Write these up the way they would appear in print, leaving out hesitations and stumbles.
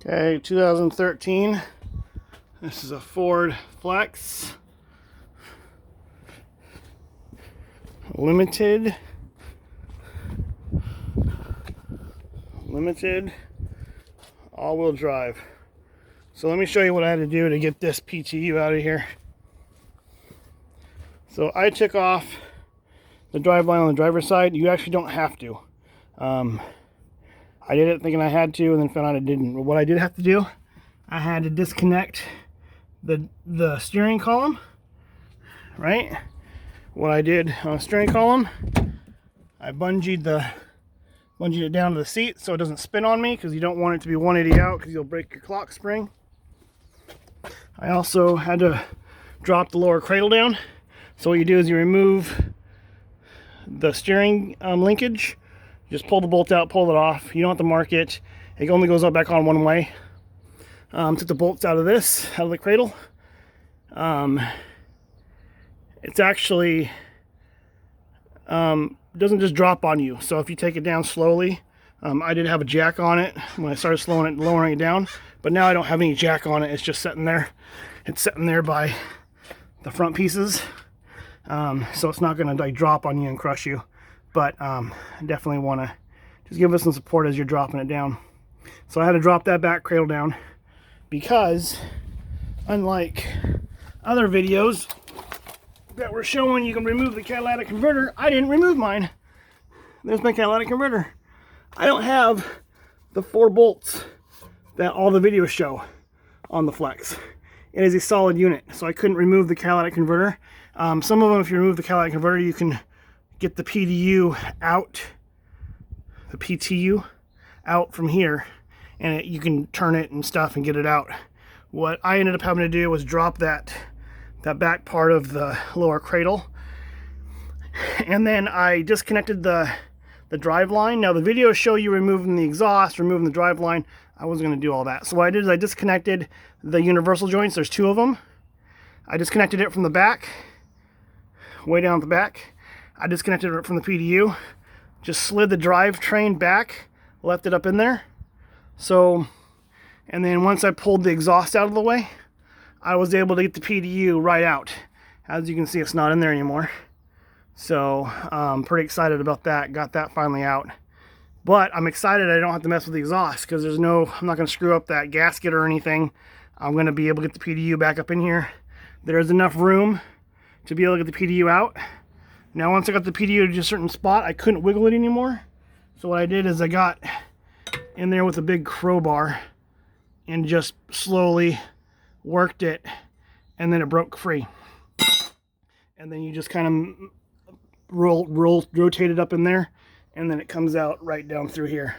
Okay, 2013. This is a Ford Flex Limited all-wheel drive. So let me show you what I had to do to get this PTU out of here. So I took off the driveline on the driver's side. You actually don't have to. I did it thinking I had to, and then found out I didn't. But what I did have to do, I had to disconnect the steering column, right? What I did on the steering column, I bungeed it down to the seat so it doesn't spin on me, because you don't want it to be 180 out because you'll break your clock spring. I also had to drop the lower cradle down. So what you do is you remove the steering linkage. Just pull the bolt out, pull it off. You don't have to mark it. It only goes up back on one way. Took the bolts out of the cradle. It's actually doesn't just drop on you. So if you take it down slowly, I did have a jack on it when I started lowering it down, but now I don't have any jack on it. It's just sitting there. It's sitting there by the front pieces, so it's not going to like drop on you and crush you. But definitely want to just give us some support as you're dropping it down. So I had to drop that back cradle down because, unlike other videos that were showing you can remove the catalytic converter, I didn't remove mine. There's my catalytic converter. I don't have the 4 bolts that all the videos show on the Flex. It is a solid unit, so I couldn't remove the catalytic converter. Some of them, if you remove the catalytic converter, you can get the PTU out, from here, and you can turn it and stuff and get it out. What I ended up having to do was drop that back part of the lower cradle, and then I disconnected the drive line. Now the videos show you removing the exhaust, removing the drive line. I wasn't going to do all that. So what I did is I disconnected the universal joints. There's 2 of them. I disconnected it from the back, way down at the back. I disconnected it from the PTU, just slid the drivetrain back, left it up in there. So, and then once I pulled the exhaust out of the way, I was able to get the PTU right out. As you can see, it's not in there anymore. So I'm pretty excited about that. Got that finally out. But I'm excited I don't have to mess with the exhaust, because I'm not going to screw up that gasket or anything. I'm going to be able to get the PTU back up in here. There's enough room to be able to get the PTU out. Now once I got the PTU to a certain spot, I couldn't wiggle it anymore. So what I did is I got in there with a big crowbar and just slowly worked it, and then it broke free. And then you just kind of rotate it up in there, and then it comes out right down through here.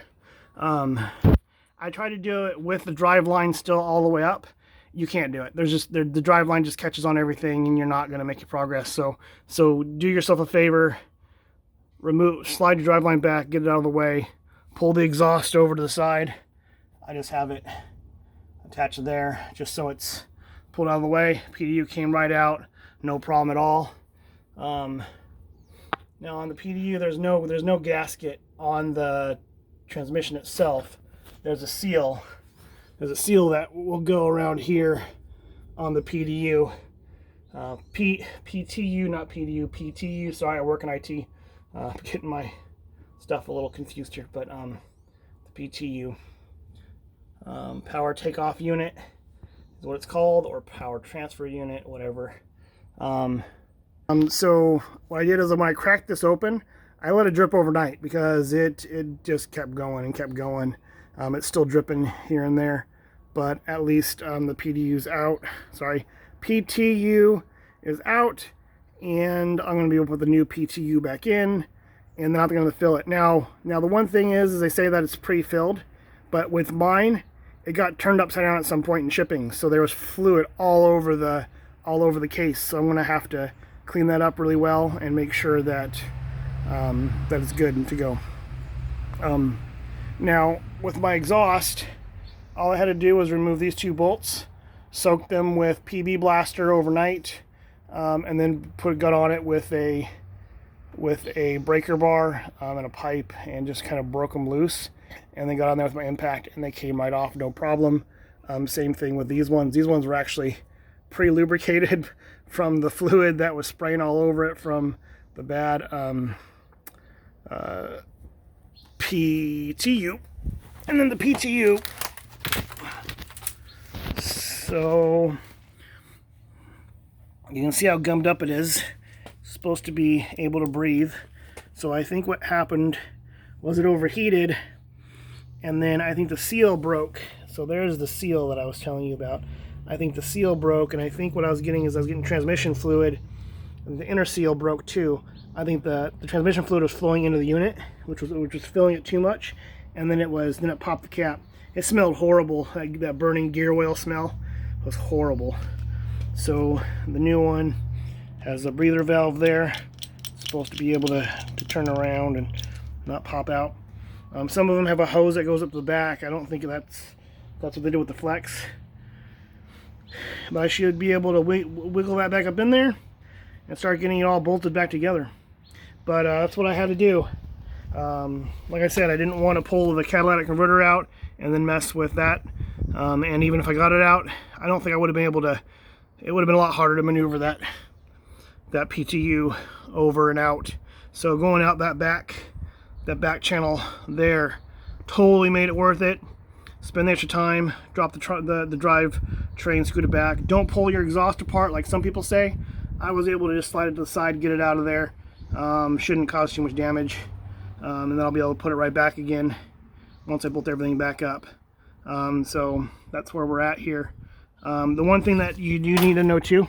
I tried to do it with the drive line still all the way up. You can't do it. The drive line just catches on everything, and you're not going to make your progress. So do yourself a favor, slide your drive line back, get it out of the way, pull the exhaust over to the side. I just have it attached there, just so it's pulled out of the way. PTU came right out, no problem at all. Now on the PTU, there's no gasket on the transmission itself. There's a seal. There's a seal that will go around here on the PTU. PTU, not PTU, PTU. Sorry, I work in IT. Getting my stuff a little confused here, but the PTU. Power Takeoff Unit is what it's called, or Power Transfer Unit, whatever. So what I did is when I cracked this open, I let it drip overnight, because it just kept going and kept going. It's still dripping here and there, but at least the PTU's out. Sorry, PTU is out, and I'm going to be able to put the new PTU back in, and then I'm going to fill it. Now the one thing is they say that it's pre-filled, but with mine, it got turned upside down at some point in shipping, so there was fluid all over the case. So I'm going to have to clean that up really well and make sure that that it's good and to go. Now with my exhaust, all I had to do was remove these 2 bolts, soak them with PB Blaster overnight, and then put a gut on it with a breaker bar and a pipe, and just kind of broke them loose. and then got on there with my impact, and they came right off, no problem. Same thing with these ones. These ones were actually pre-lubricated from the fluid that was spraying all over it from the bad PTU. And then the PTU, so you can see how gummed up it is. It's supposed to be able to breathe. So I think what happened was it overheated, and then I think the seal broke. So there's the seal that I was telling you about. I think the seal broke, and I think what I was getting is I was getting transmission fluid, and the inner seal broke too. I think the transmission fluid was flowing into the unit, which was filling it too much, and then it popped the cap. It smelled horrible. Like that burning gear oil smell was horrible. So the new one has a breather valve there. It's supposed to be able to turn around and not pop out. Some of them have a hose that goes up to the back. I don't think that's what they did with the Flex. But I should be able to wiggle that back up in there and start getting it all bolted back together. But that's what I had to do. Like I said, I didn't want to pull the catalytic converter out and then mess with that. And even if I got it out, I don't think I would have been able to. It would have been a lot harder to maneuver that PTU over and out. So going out that back channel there totally made it worth it. Spend the extra time, drop the drive tray and scoot it back. Don't pull your exhaust apart like some people say. I was able to just slide it to the side, get it out of there. Shouldn't cause too much damage. And then I'll be able to put it right back again once I bolt everything back up. So that's where we're at here. The one thing that you do need to know too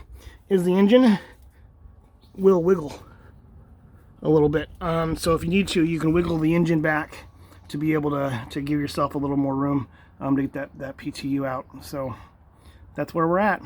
is the engine will wiggle a little bit. So if you need to, you can wiggle the engine back to be able to give yourself a little more room to get that PTU out. So that's where we're at.